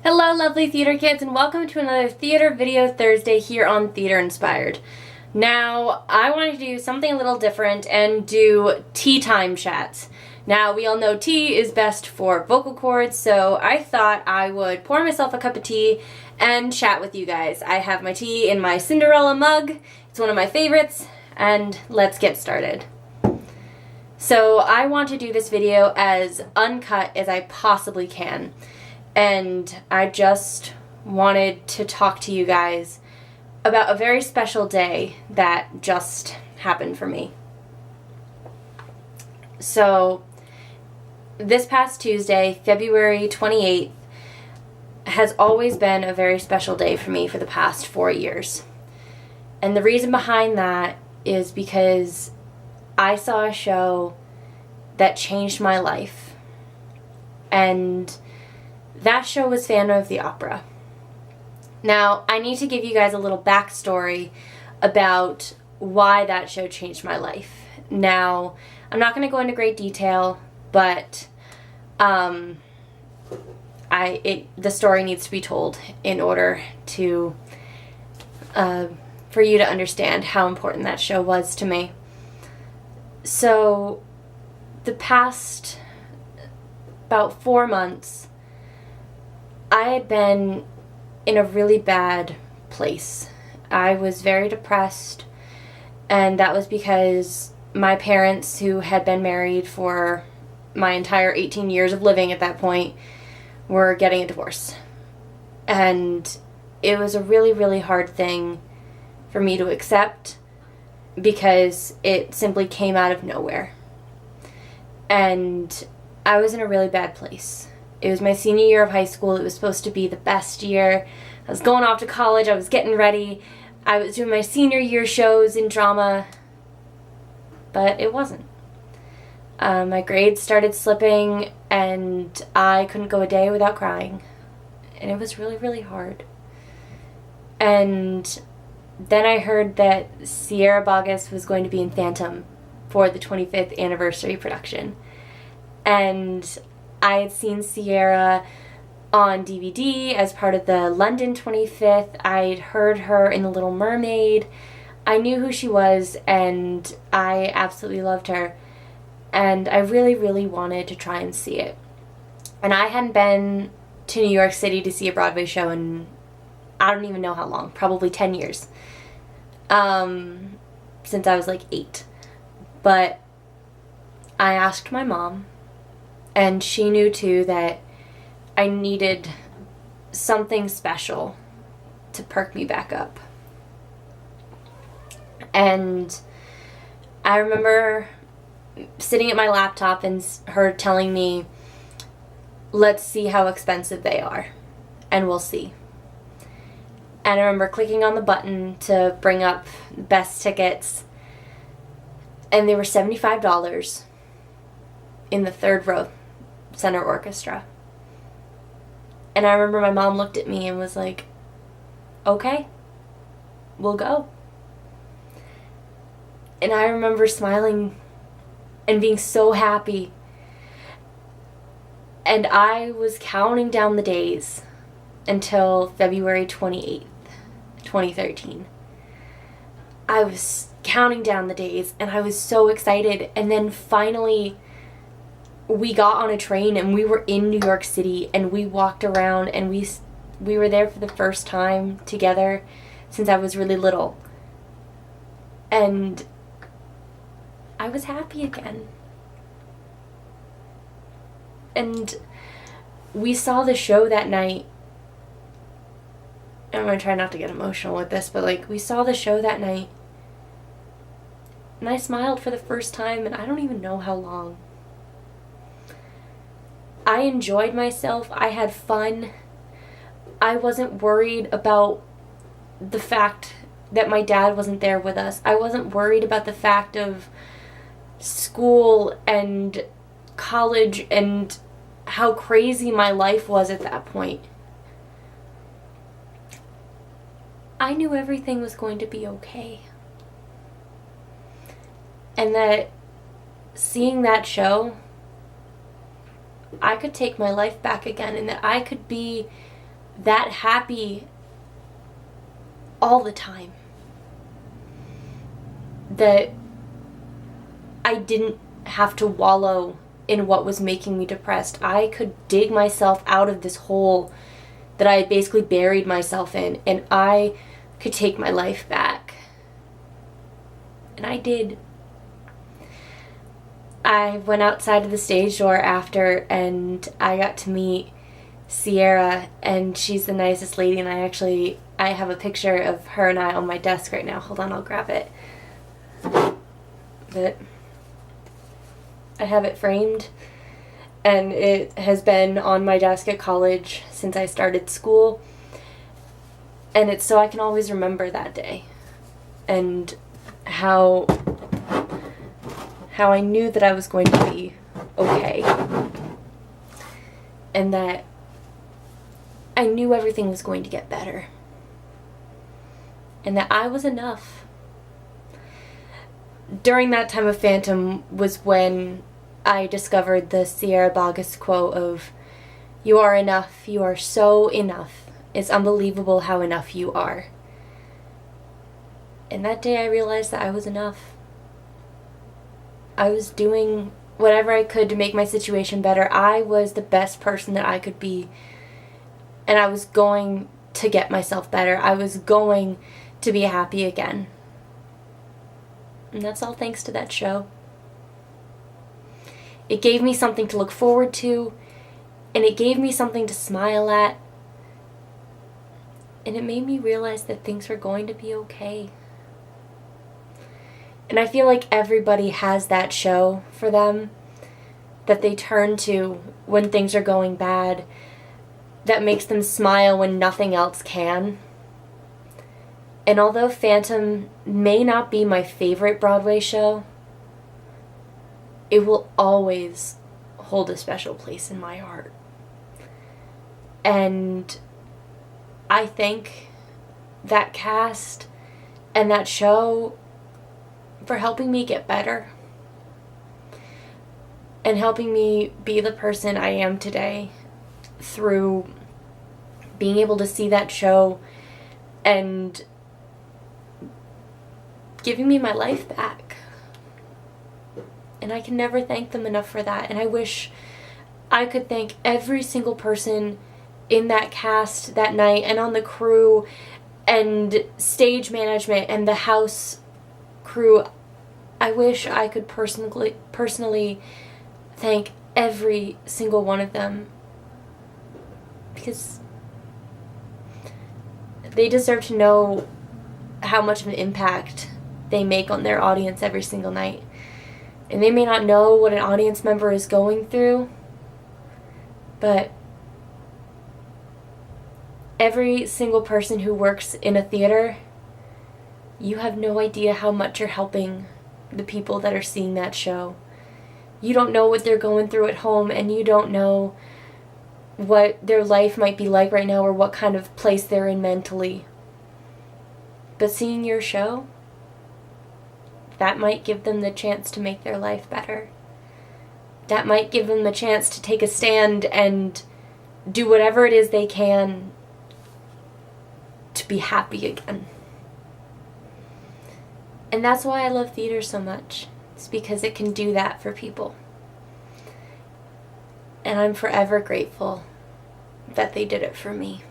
Hello lovely theater kids, and welcome to another Theater Video Thursday here on TheatreInspired. Now, I wanted to do something a little different and do tea time chats. Now, we all know tea is best for vocal cords, so I thought I would pour myself a cup of tea and chat with you guys. I have my tea in my Cinderella mug. It's one of my favorites, and let's get started. So, I want to do this video as uncut as I possibly can. And I just wanted to talk to you guys about a very special day that just happened for me. So, this past Tuesday, February 28th, has always been a very special day for me for the past 4 years. And the reason behind that is because I saw a show that changed my life. And that show was Phantom of the Opera. Now, I need to give you guys a little backstory about why that show changed my life. Now, I'm not going to go into great detail, but the story needs to be told in order to for you to understand how important that show was to me. So, the past about 4 months, I had been in a really bad place. I was very depressed, and that was because my parents, who had been married for my entire 18 years of living at that point, were getting a divorce. And it was a really, really hard thing for me to accept because it simply came out of nowhere. And I was in a really bad place. It was my senior year of high school. It was supposed to be the best year. I was going off to college. I was getting ready. I was doing my senior year shows in drama. But it wasn't. My grades started slipping, and I couldn't go a day without crying. And it was really, really hard. And then I heard that Sierra Boggess was going to be in Phantom for the 25th anniversary production. And I had seen Sierra on DVD as part of the London 25th. I'd heard her in The Little Mermaid. I knew who she was, and I absolutely loved her. And I really, really wanted to try and see it. And I hadn't been to New York City to see a Broadway show in, I don't even know how long, probably 10 years. Since I was like 8. But I asked my mom, and she knew too that I needed something special to perk me back up. And I remember sitting at my laptop and her telling me, let's see how expensive they are, and we'll see. And I remember clicking on the button to bring up best tickets, and they were $75 in the third row center orchestra. And I remember my mom looked at me and was like, okay, we'll go. And I remember smiling and being so happy. And I was counting down the days until February 28th, 2013. I was counting down the days, and I was so excited. And then finally, we got on a train, and we were in New York City, and we walked around, and we were there for the first time together since I was really little. And I was happy again. And we saw the show that night. I'm going to try not to get emotional with this, but we saw the show that night, and I smiled for the first time, and I don't even know how long. I enjoyed myself. I had fun. I wasn't worried about the fact that my dad wasn't there with us. I wasn't worried about the fact of school and college and how crazy my life was at that point. I knew everything was going to be okay. And that seeing that show, I could take my life back again, and that I could be that happy all the time. That I didn't have to wallow in what was making me depressed. I could dig myself out of this hole that I had basically buried myself in, and I could take my life back. And I did. I went outside of the stage door after, and I got to meet Sierra, and she's the nicest lady, and I have a picture of her and I on my desk right now. Hold on, I'll grab it. But I have it framed, and it has been on my desk at college since I started school, and it's so I can always remember that day, and how I knew that I was going to be okay, and that I knew everything was going to get better, and that I was enough. During that time of Phantom was when I discovered the Sierra Boggess quote of, "You are enough, you are so enough. It's unbelievable how enough you are." And that day I realized that I was enough. I was doing whatever I could to make my situation better. I was the best person that I could be. And I was going to get myself better. I was going to be happy again. And that's all thanks to that show. It gave me something to look forward to, and it gave me something to smile at, and it made me realize that things were going to be okay. And I feel like everybody has that show for them that they turn to when things are going bad, that makes them smile when nothing else can. And although Phantom may not be my favorite Broadway show, it will always hold a special place in my heart. And I thank that cast and that show for helping me get better and helping me be the person I am today through being able to see that show and giving me my life back. And I can never thank them enough for that. And I wish I could thank every single person in that cast that night and on the crew and stage management and the house crew. I wish I could personally thank every single one of them, because they deserve to know how much of an impact they make on their audience every single night. And they may not know what an audience member is going through, but every single person who works in a theater, you have no idea how much you're helping the people that are seeing that show. You don't know what they're going through at home, and you don't know what their life might be like right now or what kind of place they're in mentally. But seeing your show, that might give them the chance to make their life better. That might give them the chance to take a stand and do whatever it is they can to be happy again. And that's why I love theater so much. It's because it can do that for people. And I'm forever grateful that they did it for me.